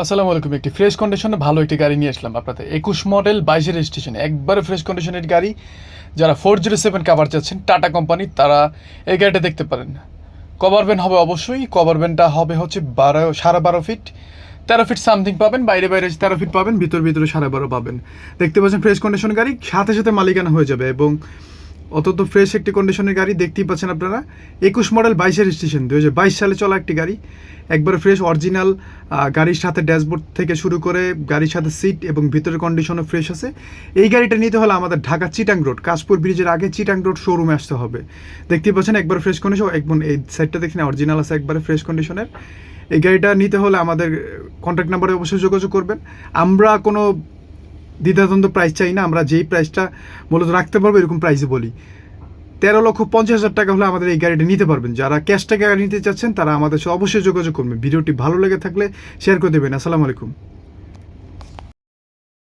আসসালামু আলাইকুম। একটি ফ্রেশ কন্ডিশনে ভালো একটি গাড়ি নিয়ে আসলাম আপনাদের। 21 মডেল 22 রেজিস্ট্রেশন, একবারে ফ্রেশ কন্ডিশনের গাড়ি। যারা 407 কাভার চাচ্ছেন টাটা কোম্পানি, তারা এই গাড়িটা দেখতে পারেন। কভার ভ্যান হবে অবশ্যই। কভার ভ্যানটা হবে হচ্ছে 12.5 ফিট, 13 ফিট সামথিং পাবেন। বাইরে বাইরে 13 ফিট পাবেন, ভিতরে 12.5 পাবেন। দেখতে পাচ্ছেন ফ্রেশ কন্ডিশন গাড়ি, সাথে সাথে মালিকানা হয়ে যাবে। এবং অত্যন্ত ফ্রেশ একটি কন্ডিশনের গাড়ি দেখতেই পাচ্ছেন আপনারা। 21 মডেল 22 রেজিস্ট্রেশন, 2022 সালে চলা একটি গাড়ি, একবারে ফ্রেশ অরিজিনাল। গাড়ির সাথে ড্যাশবোর্ড থেকে শুরু করে গাড়ির সাথে সিট এবং ভিতরের কন্ডিশনও ফ্রেশ আছে। এই গাড়িটা নিতে হলে আমাদের ঢাকা চিটাং রোড, কাশপুর ব্রিজের আগে চিটাং রোড শোরুমে আসতে হবে। দেখতেই পাচ্ছেন একবারে ফ্রেশ কন্ডিশন। একদম এই সাইডটা দেখেন অরিজিনাল আছে, একবারে ফ্রেশ কন্ডিশনের। এই গাড়িটা নিতে হলে আমাদের কন্ট্যাক্ট নাম্বারে অবশ্যই যোগাযোগ করবেন। আমরা কোনো দ্বিধাদ্বন্দ্ব প্রাইস চাই না, আমরা যেই প্রাইসটা মূলত রাখতে পারবো এরকম প্রাইসে বলি। 13,50,000 টাকা হলে আমাদের এই গাড়িটা নিতে পারবেন। যারা ক্যাশ টাকা গাড়ি নিতে চাচ্ছেন তারা আমাদের সাথে অবশ্যই যোগাযোগ করবেন। ভিডিওটি ভালো লেগে থাকলে শেয়ার করে দেবেন। আসসালামু আলাইকুম।